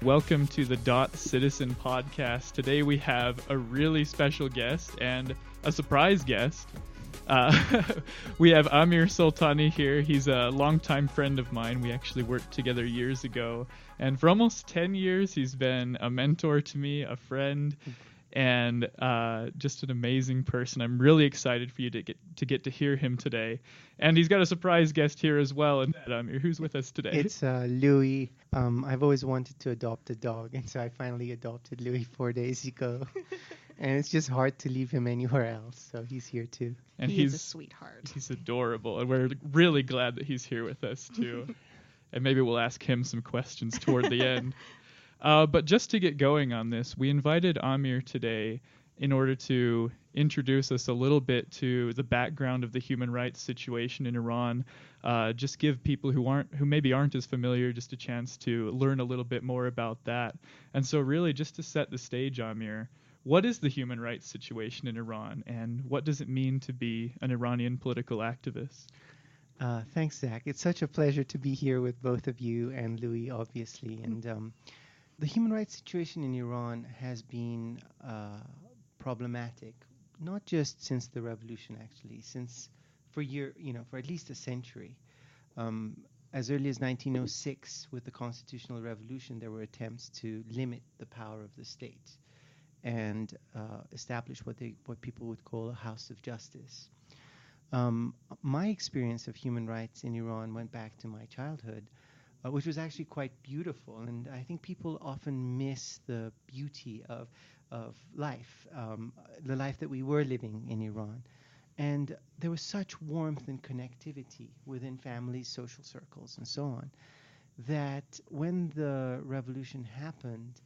Welcome to the Dot Citizen podcast. Today we have a really special guest and a surprise guest. We have Amir Soltani here. He's a longtime friend of mine. We actually worked together years ago. And for almost 10 years, he's been a mentor to me, a friend, and just an amazing person. I'm really excited for you to get to hear him today. And he's got a surprise guest here as well. And Amir, who's with us today? It's Louis. I've always wanted to adopt a dog, and so I finally adopted Louis 4 days ago. And it's just hard to leave him anywhere else, so he's here too. And he's a sweetheart. He's adorable, and we're really glad that he's here with us too. And maybe we'll ask him some questions toward the end. But just to get going on this, we invited Amir today in order to introduce us a little bit to the background of the human rights situation in Iran. Just give people who maybe aren't as familiar just a chance to learn a little bit more about that. And so really just to set the stage, Amir, what is the human rights situation in Iran, and what does it mean to be an Iranian political activist? Thanks, Zach. It's such a pleasure to be here with both of you and Louis, obviously. And the human rights situation in Iran has been problematic, not just since the revolution, actually, for at least a century. As early as 1906, with the constitutional revolution, there were attempts to limit the power of the state and establish what people would call a house of justice. My experience of human rights in Iran went back to my childhood, which was actually quite beautiful. And I think people often miss the beauty of life, the life that we were living in Iran. And there was such warmth and connectivity within families, social circles, and so on, that when the revolution happened,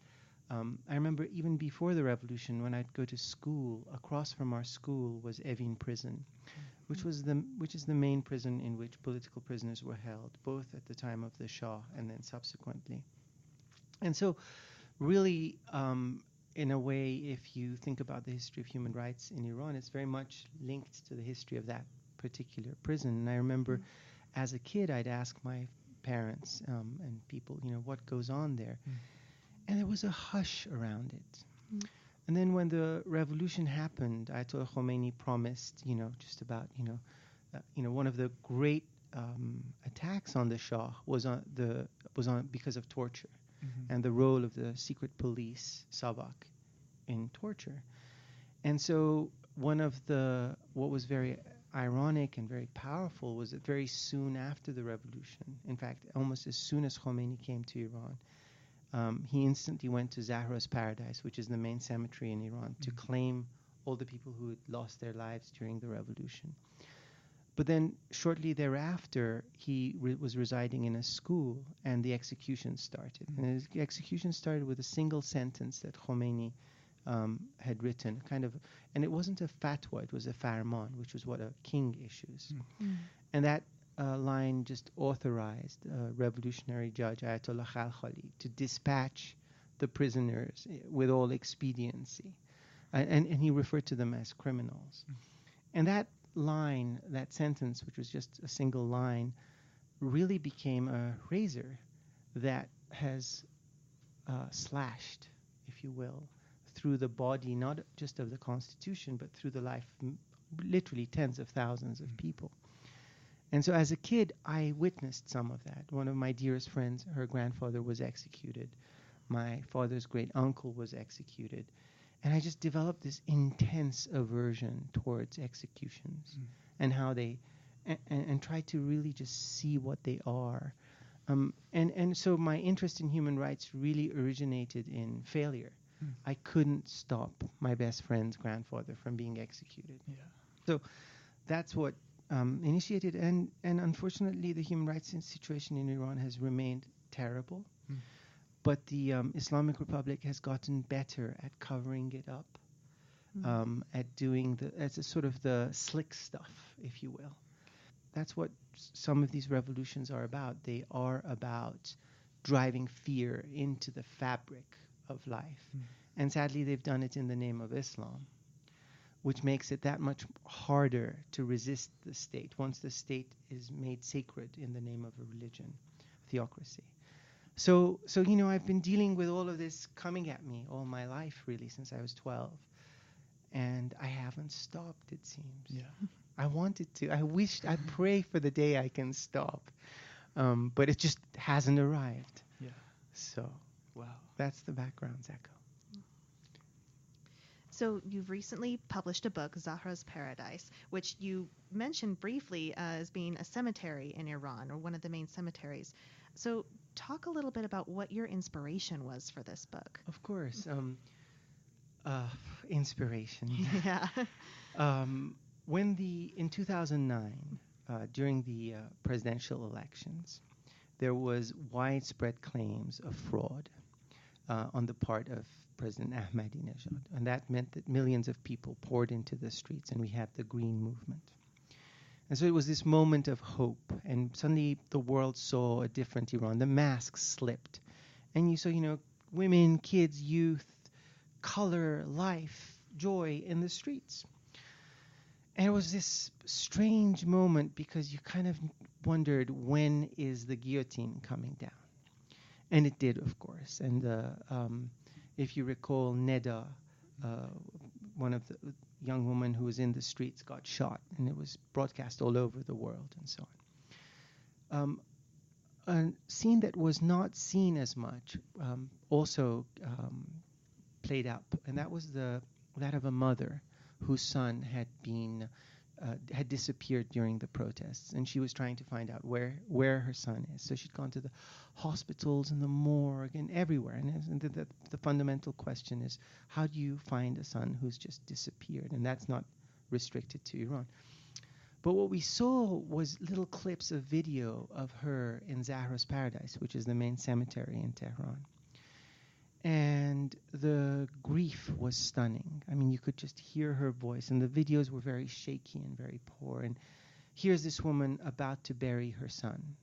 I remember even before the revolution, when I'd go to school, across from our school was Evin Prison, which is the main prison in which political prisoners were held, both at the time of the Shah and then subsequently. And so really, in a way, if you think about the history of human rights in Iran, it's very much linked to the history of that particular prison. And I remember as a kid, I'd ask my parents and people, what goes on there? And there was a hush around it. And then when the revolution happened, Ayatollah Khomeini promised, just about, one of the great attacks on the Shah was because of torture and the role of the secret police, Savak, in torture. And so what was very ironic and very powerful was that very soon after the revolution, in fact, almost as soon as Khomeini came to Iran, he instantly went to Zahra's paradise, which is the main cemetery in Iran, to claim all the people who had lost their lives during the revolution. But then shortly thereafter, he was residing in a school, and the execution started. And the execution started with a single sentence that Khomeini had written, and it wasn't a fatwa, it was a farman, which was what a king issues. And that line just authorized revolutionary judge Ayatollah Khalkhali to dispatch the prisoners with all expediency. And he referred to them as criminals. And that line, that sentence, which was just a single line, really became a razor that has slashed, if you will, through the body, not just of the Constitution, but through the life, literally tens of thousands of people. And so as a kid, I witnessed some of that. One of my dearest friends, her grandfather was executed. My father's great uncle was executed. And I just developed this intense aversion towards executions and how they, and tried to really just see what they are. And so my interest in human rights really originated in failure. I couldn't stop my best friend's grandfather from being executed. So that's what initiated, and unfortunately the human rights situation in Iran has remained terrible, but the Islamic Republic has gotten better at covering it up, at doing the slick stuff, if you will. That's what some of these revolutions are about. They are about driving fear into the fabric of life. And sadly, they've done it in the name of Islam, which makes it that much harder to resist the state once the state is made sacred in the name of a religion, theocracy. So I've been dealing with all of this coming at me all my life, really, since I was 12. And I haven't stopped, it seems. Yeah. I wanted to. I pray for the day I can stop. But it just hasn't arrived. Yeah. So, Wow. that's the background, Zako. So you've recently published a book, Zahra's Paradise, which you mentioned briefly as being a cemetery in Iran, or one of the main cemeteries. So talk a little bit about what your inspiration was for this book. Of course. Inspiration. Yeah. In 2009, during the presidential elections, there was widespread claims of fraud on the part of President Ahmadinejad, and that meant that millions of people poured into the streets, and we had the Green Movement. And so it was this moment of hope, and suddenly the world saw a different Iran. The masks slipped, and you saw, women, kids, youth, color, life, joy in the streets. And it was this strange moment because you kind of wondered, when is the guillotine coming down? And it did, of course. And if you recall, Neda, one of the young women who was in the streets, got shot, and it was broadcast all over the world and so on. A scene that was not seen as much also played out, and that was that of a mother whose son had disappeared during the protests, and she was trying to find out where her son is. So she'd gone to the hospitals and the morgue and everywhere. And the fundamental question is, how do you find a son who's just disappeared? And that's not restricted to Iran. But what we saw was little clips of video of her in Zahra's Paradise, which is the main cemetery in Tehran. And the grief was stunning. I mean, you could just hear her voice, and the videos were very shaky and very poor. And here's this woman about to bury her son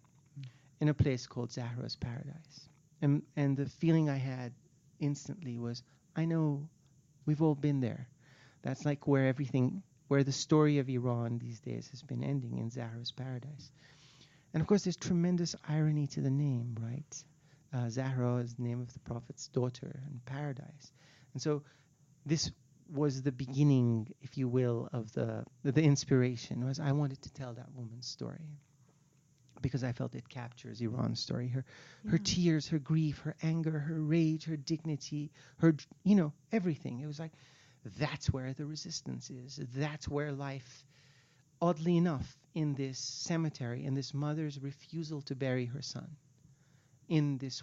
in a place called Zahra's Paradise. And the feeling I had instantly was, I know we've all been there. That's like where the story of Iran these days has been ending, in Zahra's Paradise. And of course, there's tremendous irony to the name, right? Zahra is the name of the Prophet's daughter, and paradise. And so this was the beginning, if you will, of the inspiration. Was I wanted to tell that woman's story because I felt it captures Iran's story. Her tears, her grief, her anger, her rage, her dignity, her, everything. It was like, that's where the resistance is. That's where life, oddly enough, in this cemetery, in this mother's refusal to bury her son, in this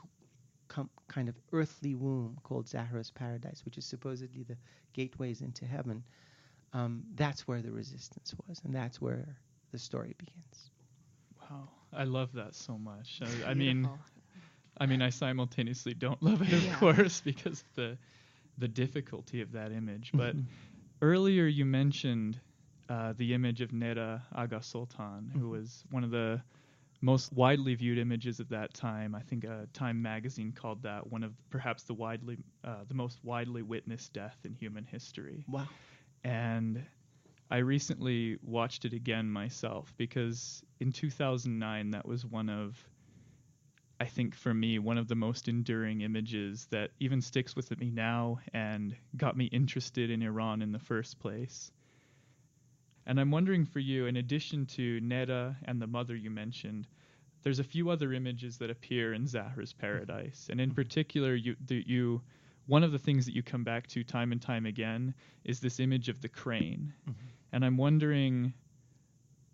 kind of earthly womb called Zahra's Paradise, which is supposedly the gateways into heaven, that's where the resistance was, and that's where the story begins. Wow, I love that so much. I mean, I simultaneously don't love it, of course, because of the difficulty of that image. But earlier you mentioned the image of Neda Aga Sultan, who was one of the most widely viewed images of that time. I think Time magazine called that one of perhaps the most widely witnessed death in human history. Wow. And I recently watched it again myself because in 2009 that was I think for me, one of the most enduring images that even sticks with me now and got me interested in Iran in the first place. And I'm wondering for you, in addition to Neda and the mother you mentioned, there's a few other images that appear in Zahra's Paradise. And in particular, one of the things that you come back to time and time again is this image of the crane. And I'm wondering,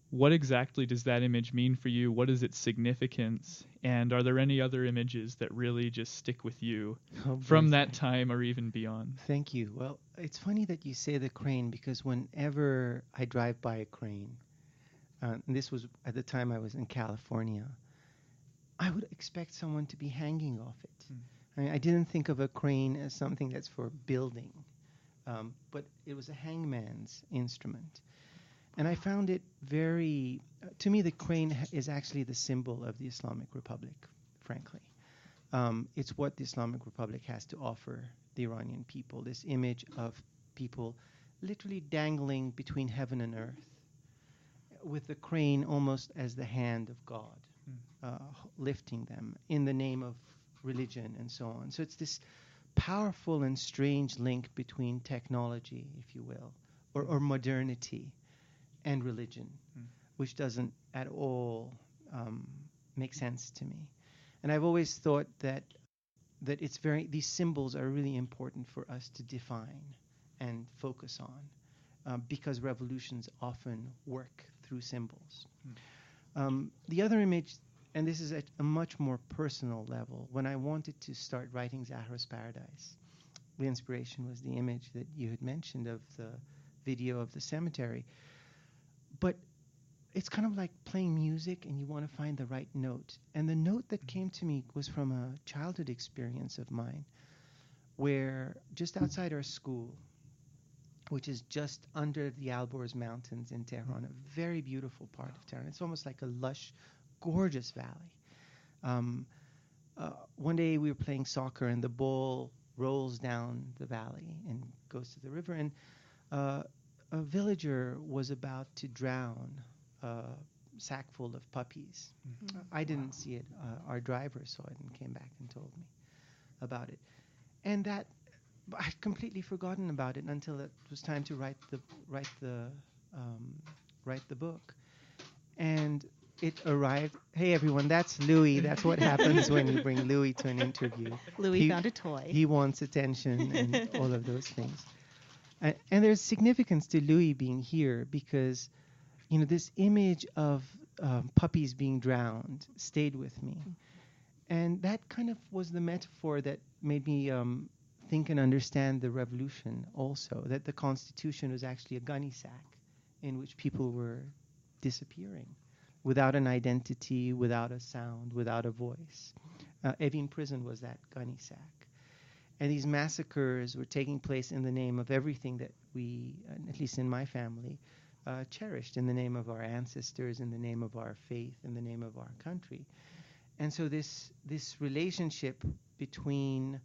what exactly does that image mean for you? What is its significance? And are there any other images that really just stick with you from that time or even beyond? Thank you. Well, it's funny that you say the crane, because whenever I drive by a crane, and this was at the time I was in California, I would expect someone to be hanging off it. I mean, I didn't think of a crane as something that's for building, but it was a hangman's instrument. And I found it to me, the crane is actually the symbol of the Islamic Republic, frankly. It's what the Islamic Republic has to offer the Iranian people, this image of people literally dangling between heaven and earth, with the crane almost as the hand of God, lifting them in the name of religion and so on. So it's this powerful and strange link between technology, if you will, or modernity and religion, which doesn't at all make sense to me. And I've always thought that these symbols are really important for us to define and focus on, because revolutions often work through symbols. The other image, and this is at a much more personal level, when I wanted to start writing Zahra's Paradise, the inspiration was the image that you had mentioned of the video of the cemetery. But it's kind of like playing music and you want to find the right note. And the note that came to me was from a childhood experience of mine, where just outside our school, which is just under the Alborz Mountains in Tehran, a very beautiful part of Tehran. It's almost like a lush, gorgeous valley. One day we were playing soccer and the ball rolls down the valley and goes to the river, and a villager was about to drown a sack full of puppies. I didn't see it. Our driver saw it and came back and told me about it. And that I'd completely forgotten about it until it was time to write the book. And it arrived. Hey everyone, that's Louis. That's what happens when you bring Louis to an interview. Louis found a toy. He wants attention and all of those things. And there's significance to Louis being here because, this image of puppies being drowned stayed with me. And that kind of was the metaphor that made me think and understand the revolution also, that the Constitution was actually a gunny sack in which people were disappearing without an identity, without a sound, without a voice. Evin prison was that gunny sack. And these massacres were taking place in the name of everything that we, at least in my family, cherished, in the name of our ancestors, in the name of our faith, in the name of our country. And so this relationship between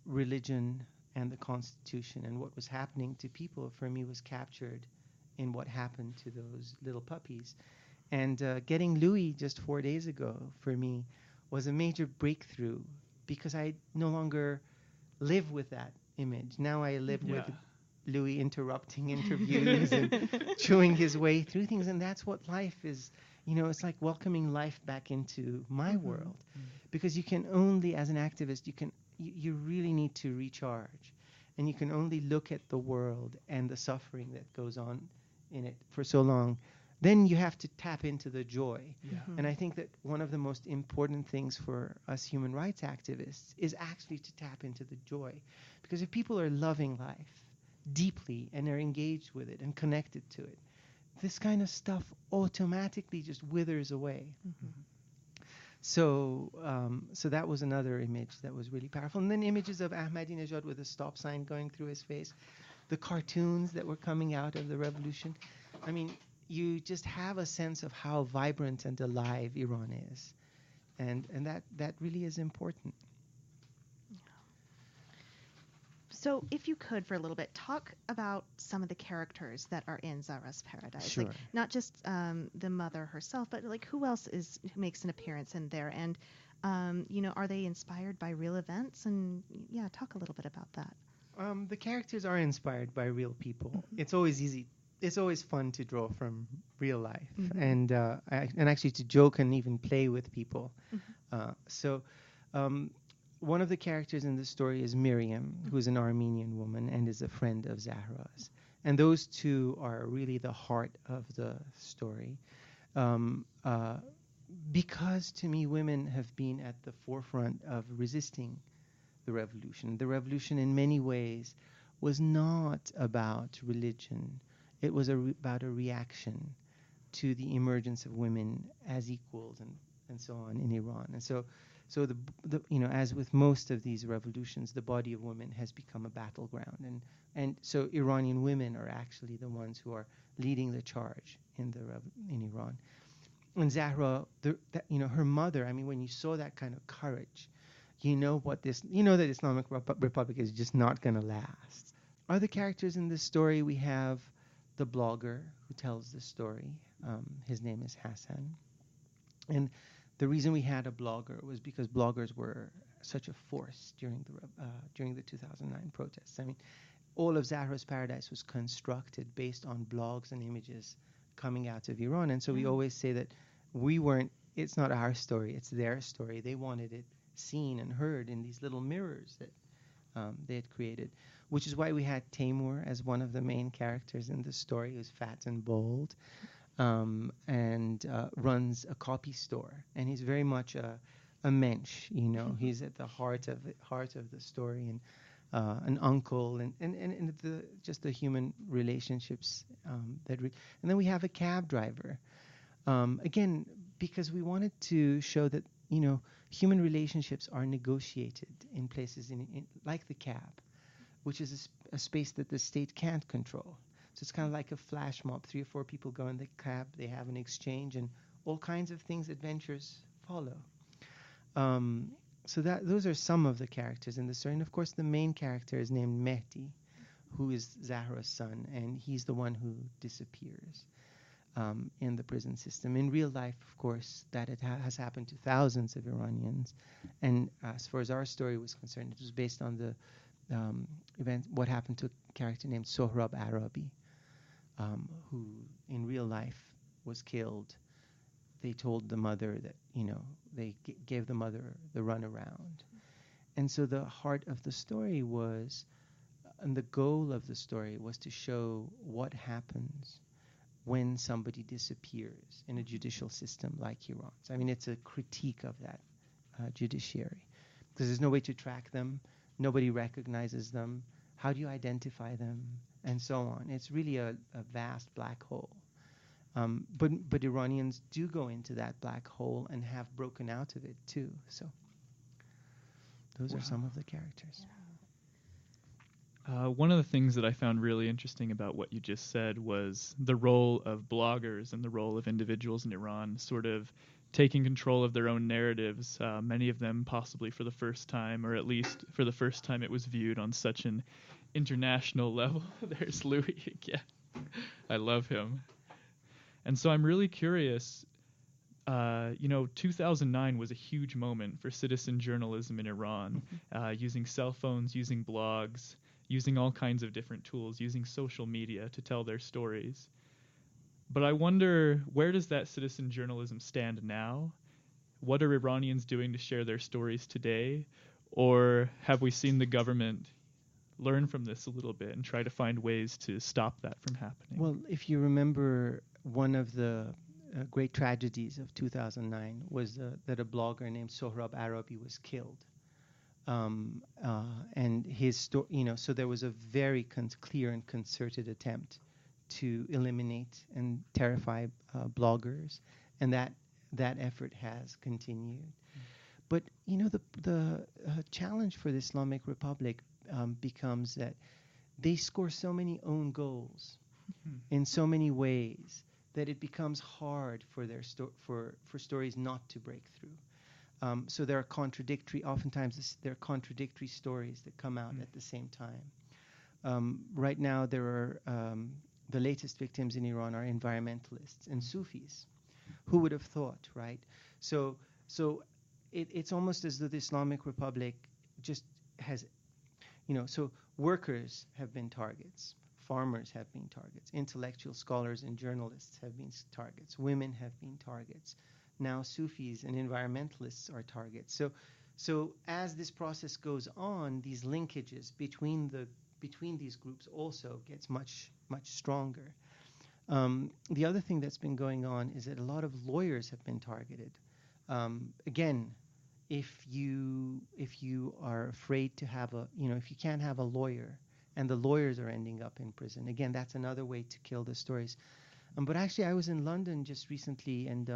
religion and the Constitution and what was happening to people, for me, was captured in what happened to those little puppies. And getting Louis just 4 days ago, for me, was a major breakthrough because I no longer live with that image. Now I live with Louis interrupting interviews and chewing his way through things. And that's what life is. It's like welcoming life back into my world. Because you can only, as an activist, you really need to recharge. And you can only look at the world and the suffering that goes on in it for so long. Then you have to tap into the joy. And I think that one of the most important things for us human rights activists is actually to tap into the joy. Because if people are loving life deeply and are engaged with it and connected to it, this kind of stuff automatically just withers away. So that was another image that was really powerful. And then images of Ahmadinejad with a stop sign going through his face, the cartoons that were coming out of the revolution. I mean, you just have a sense of how vibrant and alive Iran is. And that really is important. So if you could, for a little bit, talk about some of the characters that are in Zahra's Paradise. Sure. Like, not just the mother herself, but like who else who makes an appearance in there? And, are they inspired by real events? And talk a little bit about that. The characters are inspired by real people. It's always easy. It's always fun to draw from real life and actually to joke and even play with people. One of the characters in the story is Miriam, who's an Armenian woman and is a friend of Zahra's. And those two are really the heart of the story. Because to me, women have been at the forefront of resisting the revolution. The revolution in many ways was not about religion. It was about a reaction to the emergence of women as equals and so on in Iran. And so as with most of these revolutions, the body of women has become a battleground, and so Iranian women are actually the ones who are leading the charge in Iran. And Zahra, her mother. I mean, when you saw that kind of courage, that Islamic Republic is just not going to last. Other characters in this story, we have the blogger who tells the story. His name is Hassan, and the reason we had a blogger was because bloggers were such a force during the 2009 protests. I mean, all of Zahra's Paradise was constructed based on blogs and images coming out of Iran. And so we always say that it's not our story, it's their story. They wanted it seen and heard in these little mirrors that they had created, which is why we had Taimur as one of the main characters in the story, who's fat and bald, and runs a copy store. And he's very much a mensch, you know. He's at the heart of the story, and an uncle, and just the human relationships and then we have a cab driver, again, because we wanted to show that, you know, human relationships are negotiated in places like the cab, which is a space that the state can't control. So it's kind of like a flash mob. 3 or 4 people go in the cab, they have an exchange, and all kinds of things, adventures follow. So those are some of the characters in the story. And of course, the main character is named Mehdi, who is Zahra's son, and he's the one who disappears in the prison system. In real life, of course, that has happened to thousands of Iranians. And as far as our story was concerned, it was based on the what happened to a character named Sohrab Arabi, who in real life was killed. They told the mother that, you know, they gave the mother the runaround. And so the heart of the story was, and the goal of the story was to show what happens when somebody disappears in a judicial system like Iran's. I mean, it's a critique of that judiciary, because there's no way to track them, nobody recognizes them, how do you identify them, and so on. It's really a vast black hole. But Iranians do go into that black hole and have broken out of it too. So those are some of the characters. One of the things that I found really interesting about what you just said was the role of bloggers and the role of individuals in Iran sort of taking control of their own narratives, many of them possibly for the first time, or at least for the first time it was viewed on such an international level. There's Louis again. I love him. And so I'm really curious, 2009 was a huge moment for citizen journalism in Iran, using cell phones, using blogs, using all kinds of different tools, using social media to tell their stories. But I wonder, where does that citizen journalism stand now? What are Iranians doing to share their stories today? Or have we seen the government learn from this a little bit and try to find ways to stop that from happening? Well, if you remember, one of the great tragedies of 2009 was that a blogger named Sohrab Arabi was killed. And his story, so there was a very clear and concerted attempt to eliminate and terrify bloggers, and that effort has continued. But the challenge for the Islamic Republic becomes that they score so many own goals in so many ways that it becomes hard for their for stories not to break through. So there are oftentimes there are contradictory stories that come out at the same time. Right now, there are the latest victims in Iran are environmentalists and Sufis. Who would have thought, right? So it's almost as though the Islamic Republic just has, so workers have been targets, farmers have been targets, intellectual scholars and journalists have been targets, women have been targets. Now Sufis and environmentalists are targets. So as this process goes on, these linkages between these groups also gets much stronger. The other thing that's been going on is that a lot of lawyers have been targeted. Again, if you are afraid to have if you can't have a lawyer, and the lawyers are ending up in prison, again, that's another way to kill the stories. But actually, I was in London just recently and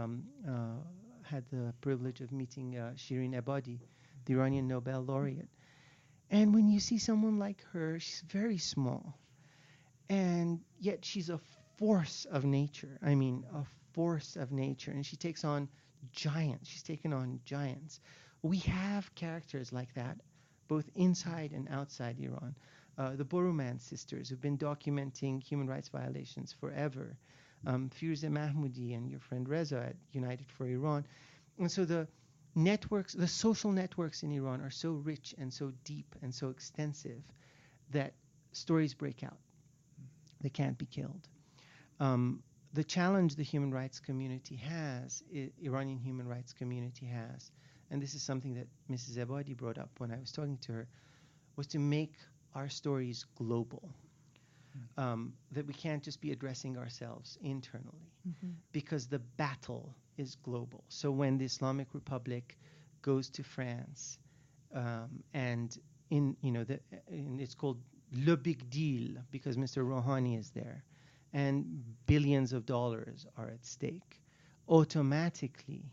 had the privilege of meeting Shirin Ebadi, the Iranian Nobel laureate. And when you see someone like her, she's very small, and yet she's a force of nature. I mean, a force of nature, and she takes on giants. She's taken on giants. We have characters like that, both inside and outside Iran. The Boruman sisters who've been documenting human rights violations forever. Firuze Mahmoudi and your friend Reza at United for Iran. And so the networks, the social networks in Iran are so rich and so deep and so extensive that stories break out. They can't be killed. The challenge the human rights community has, Iranian human rights community has, and this is something that Mrs. Ebadi brought up when I was talking to her, was to make our stories global. That we can't just be addressing ourselves internally, because the battle is global. So when the Islamic Republic goes to France, and it's called Le Big Deal because Mr. Rouhani is there, and billions of dollars are at stake, automatically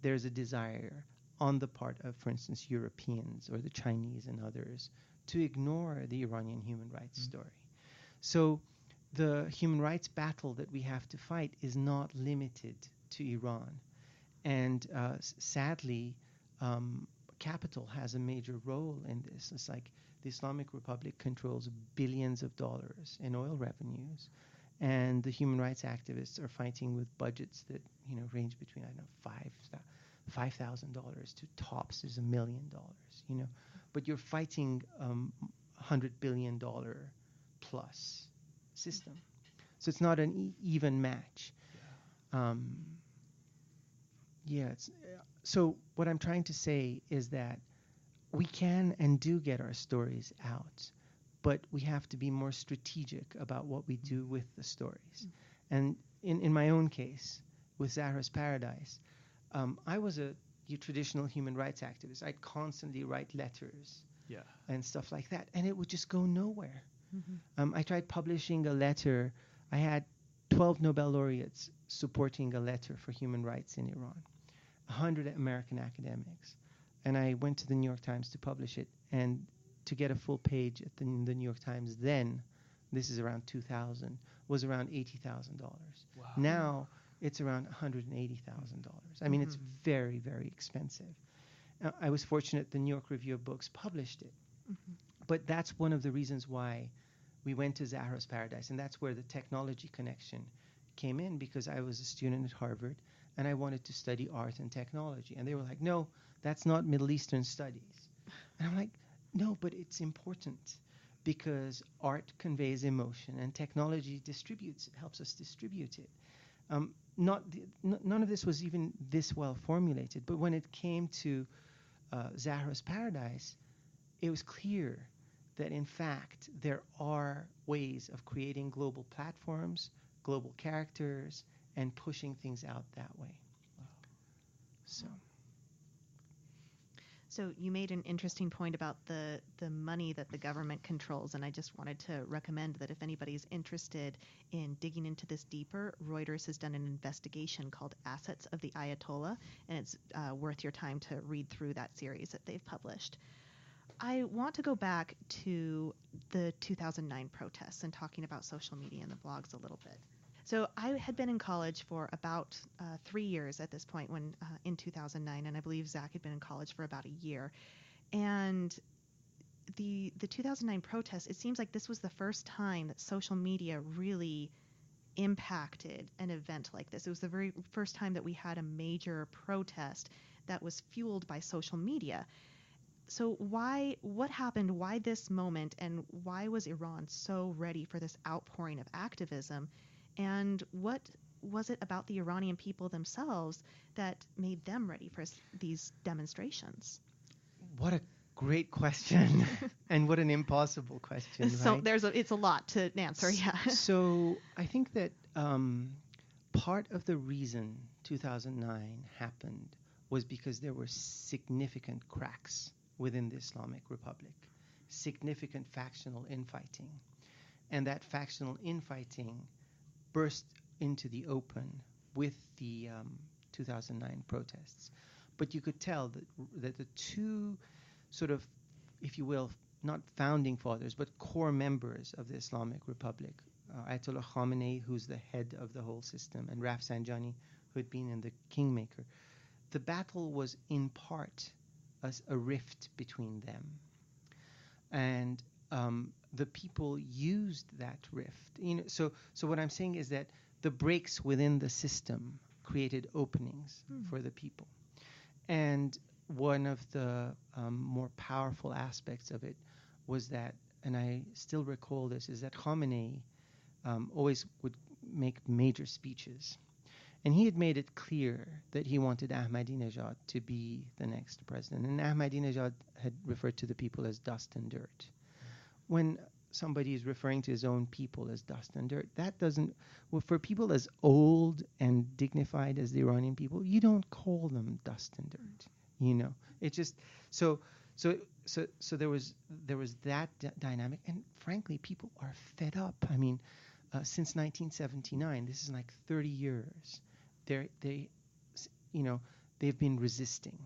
there's a desire on the part of, for instance, Europeans or the Chinese and others to ignore the Iranian human rights story. So the human rights battle that we have to fight is not limited to Iran. And sadly, capital has a major role in this. It's like the Islamic Republic controls billions of dollars in oil revenues, and the human rights activists are fighting with budgets that range between $5,000 to tops is $1 million. But you're fighting $100 billion plus system, so it's not an even match. So what I'm trying to say is that we can and do get our stories out, but we have to be more strategic about what we do with the stories. And in my own case, with Zahra's Paradise, I was a traditional human rights activist. I'd constantly write letters and stuff like that, and it would just go nowhere. I tried publishing a letter. I had 12 Nobel laureates supporting a letter for human rights in Iran, 100 American academics. And I went to the New York Times to publish it, and to get a full page at the New York Times then, this is around 2000, was around $80,000. Wow. Now it's around $180,000. I mean, it's very, very expensive. I was fortunate the New York Review of Books published it. But that's one of the reasons why we went to Zahra's Paradise, and that's where the technology connection came in, because I was a student at Harvard and I wanted to study art and technology. And they were like, no, that's not Middle Eastern studies. And I'm like, no, but it's important, because art conveys emotion and technology helps us distribute it. None of this was even this well formulated, but when it came to Zahra's Paradise, it was clear that in fact there are ways of creating global platforms, global characters, and pushing things out that way. So you made an interesting point about the money that the government controls, and I just wanted to recommend that if anybody's interested in digging into this deeper, Reuters has done an investigation called Assets of the Ayatollah, and it's worth your time to read through that series that they've published. I want to go back to the 2009 protests and talking about social media and the blogs a little bit. So I had been in college for about 3 years at this point when in 2009, and I believe Zach had been in college for about a year. And the 2009 protests, it seems like this was the first time that social media really impacted an event like this. It was the very first time that we had a major protest that was fueled by social media. So what happened? Why this moment? And why was Iran so ready for this outpouring of activism? And what was it about the Iranian people themselves that made them ready for these demonstrations? What a great question, and what an impossible question, So right? it's a lot to answer, yeah. So I think that part of the reason 2009 happened was because there were significant cracks within the Islamic Republic, significant factional infighting. And that factional infighting burst into the open with the 2009 protests. But you could tell that the two sort of, if you will, not founding fathers, but core members of the Islamic Republic, Ayatollah Khamenei, who's the head of the whole system, and Rafsanjani, who had been in the Kingmaker, the battle was in part a rift between them. And the people used that rift. So what I'm saying is that the breaks within the system created openings for the people. And one of the more powerful aspects of it was that, and I still recall this, is that Khamenei always would make major speeches. And he had made it clear that he wanted Ahmadinejad to be the next president. And Ahmadinejad had referred to the people as dust and dirt. When somebody is referring to his own people as dust and dirt, that doesn't, well, for people as old and dignified as the Iranian people, you don't call them dust and dirt. You know, it just, so there was that dynamic. And frankly, people are fed up. I mean, since 1979, this is like 30 years. They've been resisting,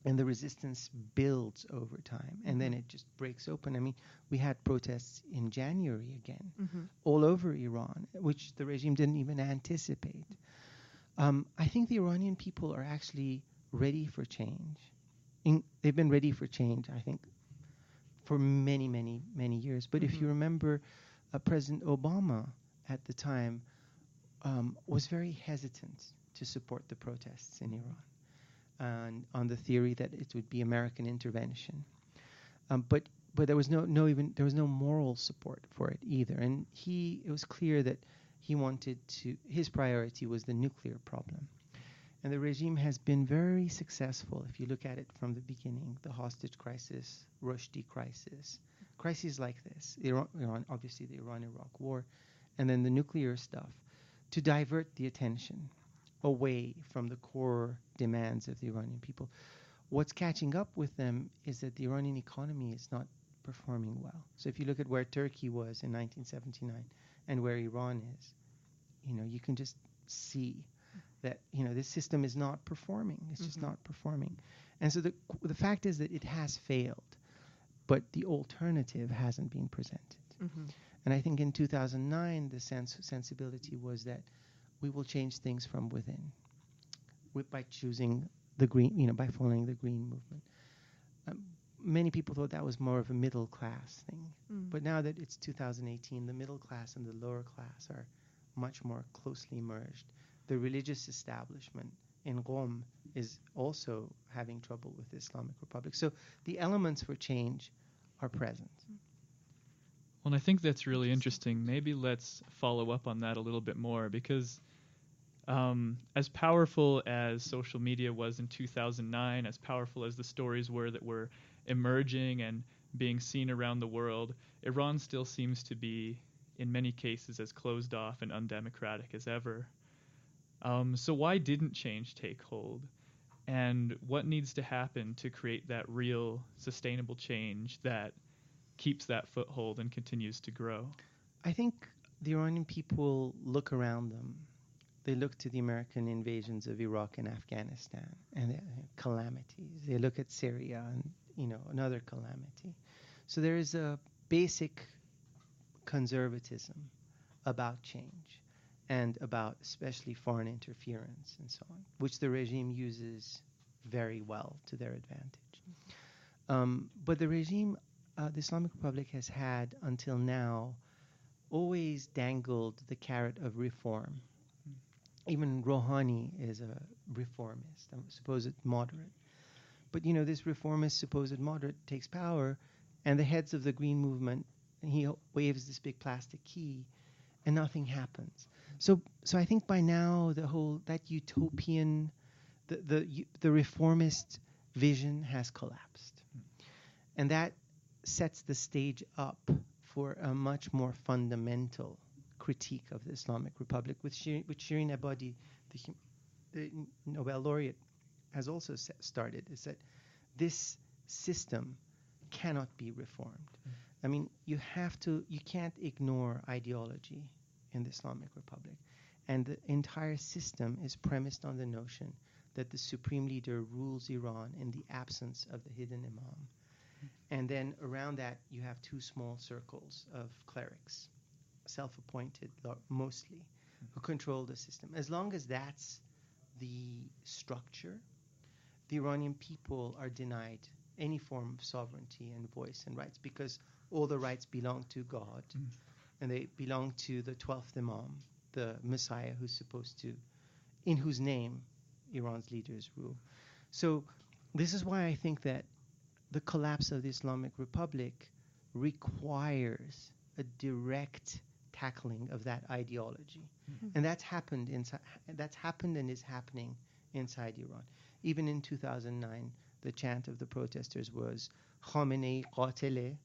and the resistance builds over time, and then it just breaks open. I mean, we had protests in January again, all over Iran, which the regime didn't even anticipate. I think the Iranian people are actually ready for change. They've been ready for change, I think, for many, many, many years. But if you remember, President Obama at the time was very hesitant to support the protests in Iran, and on the theory that it would be American intervention. But there was no moral support for it either. And it was clear that his priority was the nuclear problem. And the regime has been very successful, if you look at it from the beginning, the hostage crisis, Rushdie crises like this, Iran, obviously the Iran-Iraq war, and then the nuclear stuff, to divert the attention away from the core demands of the Iranian people. What's catching up with them is that the Iranian economy is not performing well. So if you look at where Turkey was in 1979 and where Iran is, you can just see that this system is not performing. It's just not performing. And so the fact is that it has failed, but the alternative hasn't been presented. And I think in 2009 the sensibility was that we will change things from within by choosing the green, by following the green movement. Many people thought that was more of a middle class thing, but now that it's 2018, the middle class and the lower class are much more closely merged. The religious establishment in Qom is also having trouble with the Islamic Republic. So the elements for change are present. Well, and I think that's really interesting. Maybe let's follow up on that a little bit more, because as powerful as social media was in 2009, as powerful as the stories were that were emerging and being seen around the world, Iran still seems to be, in many cases, as closed off and undemocratic as ever. So why didn't change take hold? And what needs to happen to create that real sustainable change that keeps that foothold and continues to grow? I think the Iranian people look around them. They look to the American invasions of Iraq and Afghanistan and calamities. They look at Syria and, another calamity. So there is a basic conservatism about change and about especially foreign interference and so on, which the regime uses very well to their advantage. But the regime, the Islamic Republic, has had until now always dangled the carrot of reform. Even Rouhani is a reformist, a supposed moderate. But this reformist, supposed moderate, takes power, and the heads of the Green Movement, and he waves this big plastic key, and nothing happens. So I think by now that utopian, the reformist vision has collapsed, and that sets the stage up for a much more fundamental critique of the Islamic Republic, which Shirin Ebadi, the Nobel laureate, has also started, is that this system cannot be reformed. I mean, you can't ignore ideology in the Islamic Republic. And the entire system is premised on the notion that the supreme leader rules Iran in the absence of the hidden imam. And then around that, you have two small circles of clerics, self-appointed mostly, who control the system. As long as that's the structure, the Iranian people are denied any form of sovereignty and voice and rights, because all the rights belong to God, and they belong to the 12th Imam, the Messiah in whose name Iran's leaders rule. So this is why I think that the collapse of the Islamic Republic requires a direct tackling of that ideology. And that's happened and is happening inside Iran. Even in 2009, the chant of the protesters was Khamenei qatile,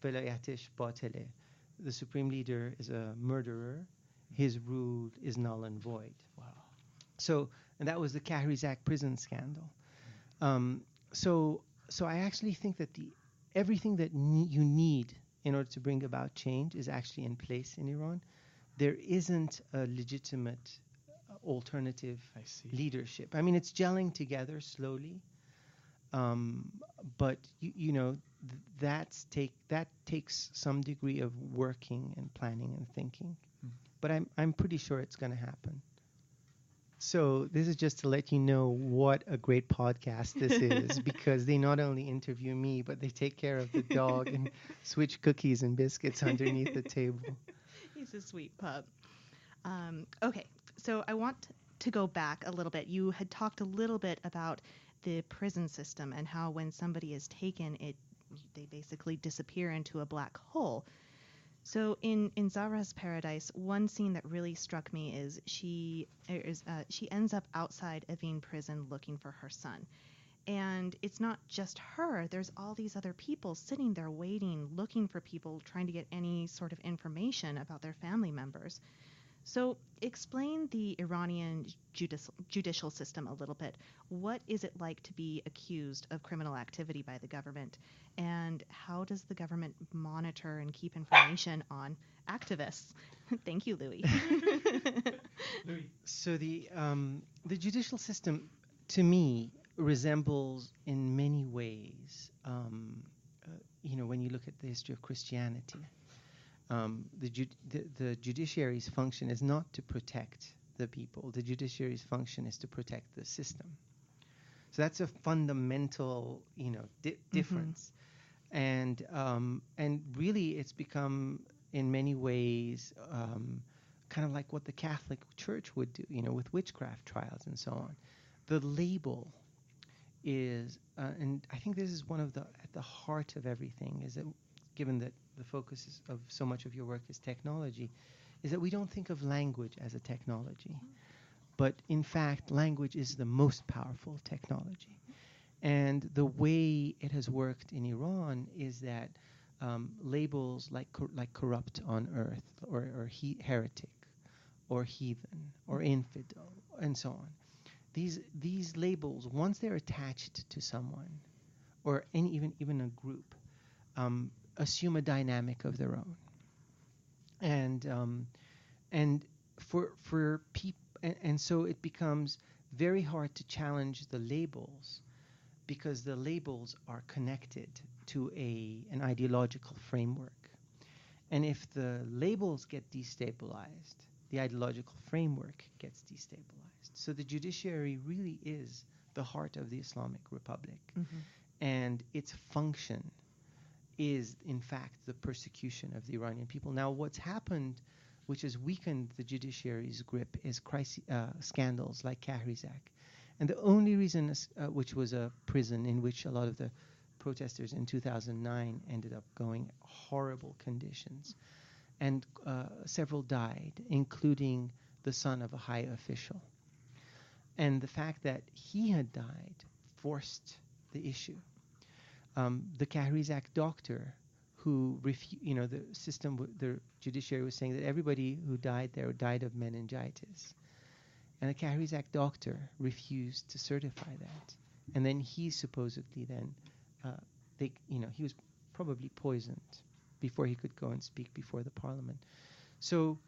velayatish batile. The supreme leader is a murderer, his rule is null and void. Wow. So, and that was the Kahrizak prison scandal. So I actually think that everything that you need in order to bring about change is actually in place in Iran. There isn't a legitimate alternative leadership. I mean, it's gelling together slowly, but that takes some degree of working and planning and thinking. But I'm pretty sure it's going to happen. So this is just to let you know what a great podcast this is, because they not only interview me, but they take care of the dog and switch cookies and biscuits underneath the table. He's a sweet pup. Okay, so I want to go back a little bit. You had talked a little bit about the prison system and how when somebody is taken, they basically disappear into a black hole. So in Zahra's Paradise, one scene that really struck me is she ends up outside Evin prison looking for her son. And it's not just her. There's all these other people sitting there waiting, looking for people, trying to get any sort of information about their family members. So explain the Iranian judicial system a little bit. What is it like to be accused of criminal activity by the government? And how does the government monitor and keep information on activists? Thank you, Louis. So the judicial system, to me, resembles in many ways, when you look at the history of Christianity. The judiciary's function is not to protect the people. The judiciary's function is to protect the system. So that's a fundamental, difference. And really, it's become in many ways kind of like what the Catholic Church would do, with witchcraft trials and so on. The label is, and I think this is at the heart of everything, is that given that the focus of so much of your work is technology, is that we don't think of language as a technology. But in fact, language is the most powerful technology. And the way it has worked in Iran is that labels like corrupt on earth, or heretic, or heathen, or infidel, and so on, these labels, once they're attached to someone, or even a group, assume a dynamic of their own, and for people, and so it becomes very hard to challenge the labels, because the labels are connected to an ideological framework, and if the labels get destabilized, the ideological framework gets destabilized. So the judiciary really is the heart of the Islamic Republic, and its function is, in fact, the persecution of the Iranian people. Now, what's happened, which has weakened the judiciary's grip, is scandals like Kahrizak. And the only reason, which was a prison in which a lot of the protesters in 2009 ended up going, horrible conditions. And several died, including the son of a high official. And the fact that he had died forced the issue. The Kahrizak doctor, who the judiciary was saying that everybody who died there died of meningitis, and the Kahrizak doctor refused to certify that, and then he supposedly he was probably poisoned before he could go and speak before the parliament. So,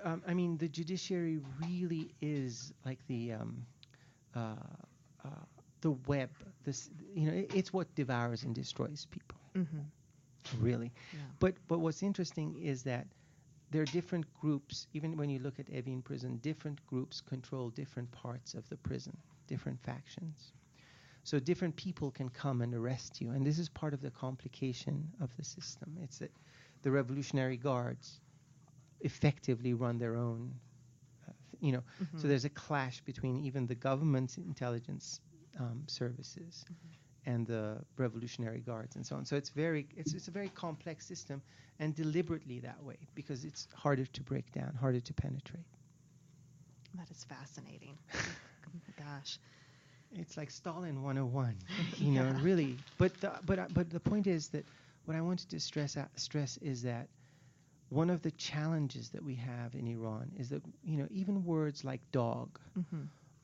the judiciary really is like the web. It's what devours and destroys people. Really. Yeah. But what's interesting is that there are different groups. Even when you look at Evin prison, different groups control different parts of the prison, different factions. So different people can come and arrest you, and this is part of the complication of the system. It's that the Revolutionary Guards effectively run their own. So there's a clash between even the government's intelligence services and the Revolutionary Guards and so on. So it's a very complex system, and deliberately that way, because it's harder to break down, harder to penetrate. That is fascinating. Gosh. It's like Stalin 101, you know, really. But the point is that what I wanted to stress is that one of the challenges that we have in Iran is that, you know, even words like dog,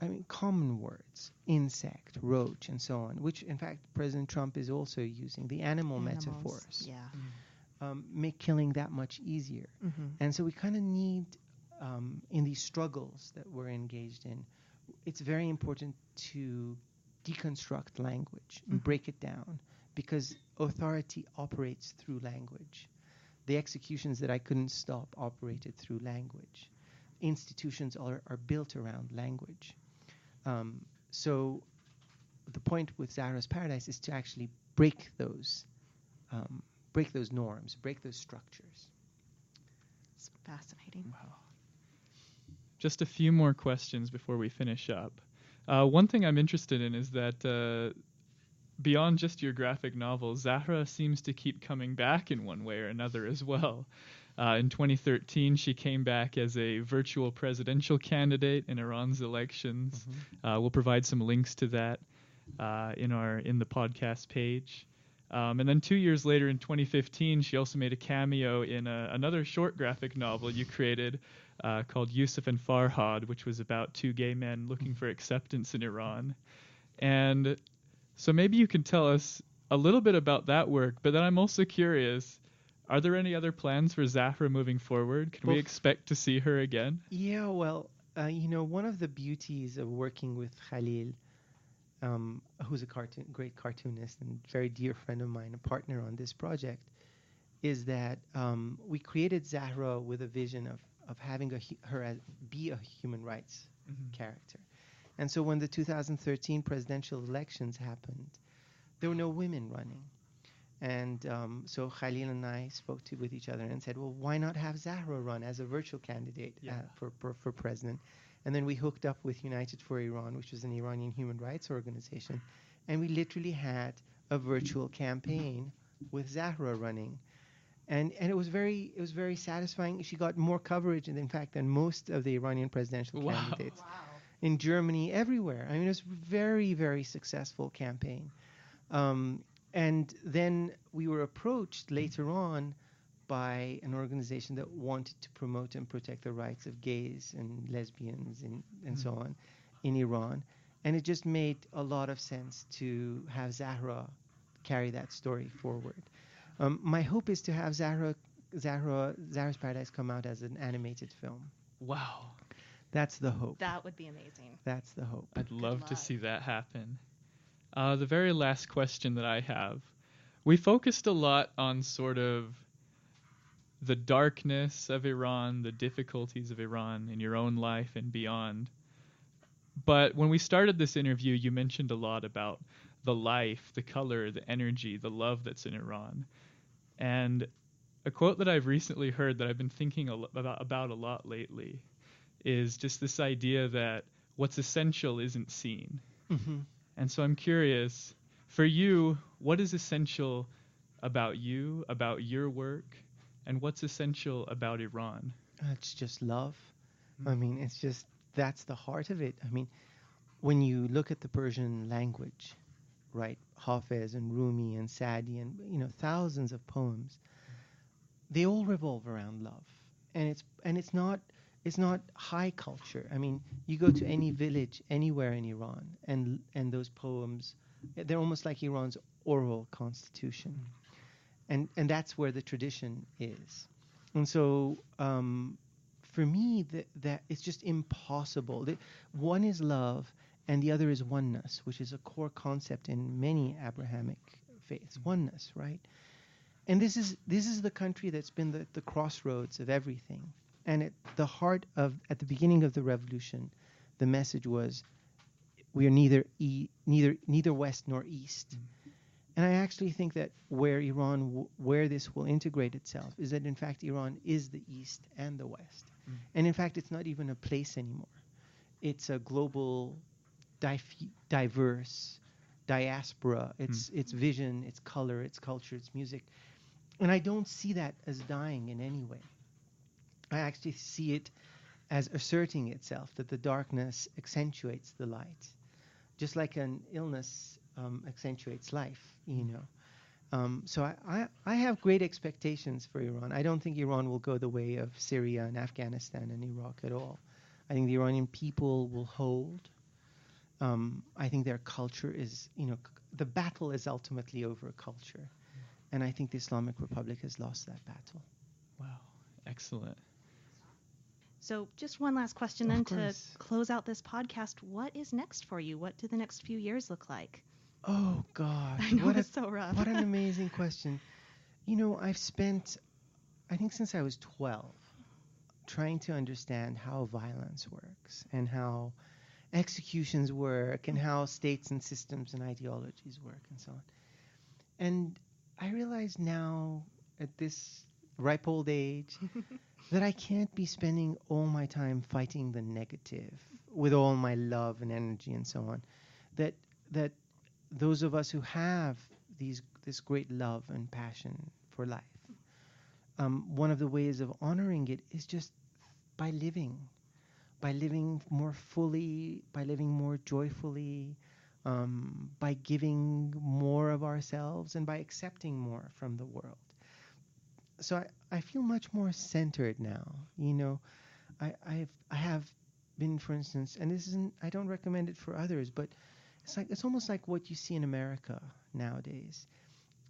I mean, common words, insect, roach, and so on, which in fact President Trump is also using, the animal metaphors, make killing that much easier. And so we kind of need, in these struggles that we're engaged in, it's very important to deconstruct language and break it down, because authority operates through language. The executions that I couldn't stop operated through language. Institutions are built around language. So the point with Zahra's Paradise is to actually break those norms, break those structures. It's fascinating. Wow. Just a few more questions before we finish up. One thing I'm interested in is that beyond just your graphic novel, Zahra seems to keep coming back in one way or another as well. In 2013, she came back as a virtual presidential candidate in Iran's elections. We'll provide some links to that in the podcast page. And then 2 years later, in 2015, she also made a cameo in another short graphic novel you created called Yusuf and Farhad, which was about two gay men looking for acceptance in Iran. And so maybe you can tell us a little bit about that work, but then I'm also curious, are there any other plans for Zahra moving forward? Can we expect to see her again? Yeah, well, you know, one of the beauties of working with Khalil, who's a great cartoonist and very dear friend of mine, a partner on this project, is that we created Zahra with a vision of having her be a human rights character. And so when the 2013 presidential elections happened, there were no women running. And so Khalil and I spoke with each other and said, well, why not have Zahra run as a virtual candidate for president? And then we hooked up with United for Iran, which is an Iranian human rights organization. And we literally had a virtual campaign with Zahra running. And it was very satisfying. She got more coverage, in fact, than most of the Iranian presidential candidates. Wow. In Germany, everywhere. I mean, it was a very, very successful campaign. And then we were approached later on by an organization that wanted to promote and protect the rights of gays and lesbians and so on in Iran. And it just made a lot of sense to have Zahra carry that story forward. My hope is to have Zahra's Paradise come out as an animated film. Wow. That's the hope. That would be amazing. That's the hope. I'd love to see that happen. The very last question that I have. We focused a lot on sort of the darkness of Iran, the difficulties of Iran in your own life and beyond. But when we started this interview, you mentioned a lot about the life, the color, the energy, the love that's in Iran. And a quote that I've recently heard that I've been thinking about a lot lately is just this idea that what's essential isn't seen. And so I'm curious, for you, what is essential about you, about your work, and what's essential about Iran? It's just love. I mean, it's just, that's the heart of it. I mean, when you look at the Persian language, right, Hafez and Rumi and Sadi and, you know, thousands of poems, they all revolve around love. And it's not high culture. I mean, you go to any village anywhere in Iran, and those poems, they're almost like Iran's oral constitution. And that's where the tradition is. And so for me, that it's just impossible. One is love, and the other is oneness, which is a core concept in many Abrahamic faiths. Oneness, right? And this is the country that's been the crossroads of everything. And at the beginning of the revolution, the message was, we are neither west nor east. And I actually think that where this will integrate itself is that in fact Iran is the east and the west. And in fact, it's not even a place anymore. It's a global diverse diaspora, its vision, its color, its culture, its music. And I don't see that as dying in any way. I actually see it as asserting itself, that the darkness accentuates the light, just like an illness accentuates life, you know. So I have great expectations for Iran. I don't think Iran will go the way of Syria and Afghanistan and Iraq at all. I think the Iranian people will hold. I think their culture is, you know, the battle is ultimately over culture. And I think the Islamic Republic has lost that battle. Wow. Excellent. So just one last question then to close out this podcast. What is next for you? What do the next few years look like? Oh, gosh. I know, it's so rough. What an amazing question. You know, I've spent, I think since I was 12, trying to understand how violence works and how executions work and how states and systems and ideologies work and so on. And I realize now at this ripe old age that I can't be spending all my time fighting the negative with all my love and energy and so on. That those of us who have this great love and passion for life, one of the ways of honoring it is just by living more fully, by living more joyfully, by giving more of ourselves and by accepting more from the world. So I feel much more centered now. You know, I have been, for instance, and this isn't, I don't recommend it for others, but it's almost like what you see in America nowadays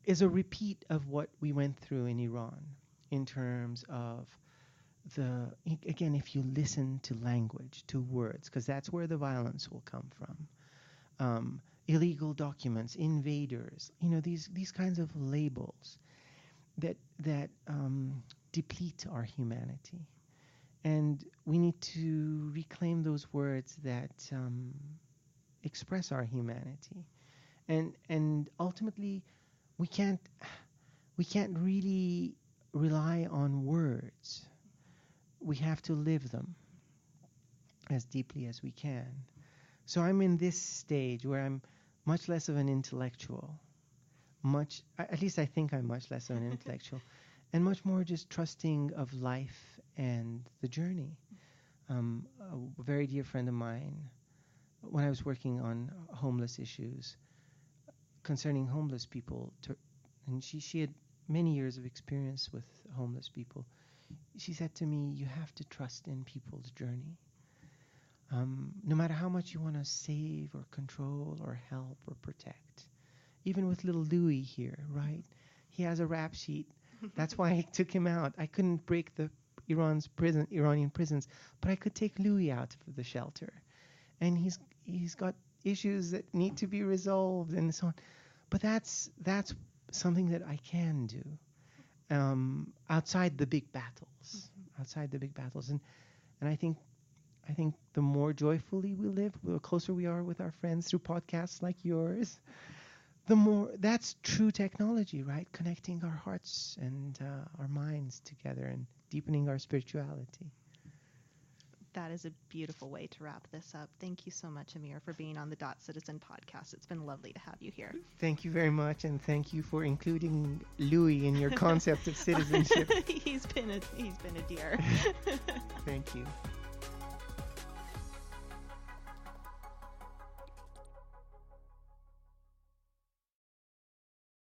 is a repeat of what we went through in Iran in terms of again, if you listen to language, to words, because that's where the violence will come from. Illegal documents, invaders, you know, these kinds of labels that deplete our humanity. And we need to reclaim those words that express our humanity. And ultimately, we can't really rely on words. We have to live them as deeply as we can. So I'm in this stage where I'm much less of an intellectual, at least I think I'm much less of an intellectual, and much more just trusting of life and the journey. A very dear friend of mine, when I was working on homeless issues, concerning homeless people, and she had many years of experience with homeless people, she said to me, you have to trust in people's journey. No matter how much you want to save or control or help or protect. Even with little Louis here, right? He has a rap sheet. That's why I took him out. I couldn't break the Iranian prisons, but I could take Louis out of the shelter. And he's got issues that need to be resolved and so on. But that's something that I can do. Outside the big battles, and I think the more joyfully we live, the closer we are with our friends through podcasts like yours, the more that's true technology, right? Connecting our hearts and our minds together and deepening our spirituality. That is a beautiful way to wrap this up. Thank you so much, Amir, for being on the .Citizen podcast. It's been lovely to have you here. Thank you very much, and thank you for including Louis in your concept of citizenship. He's been a dear. Thank you.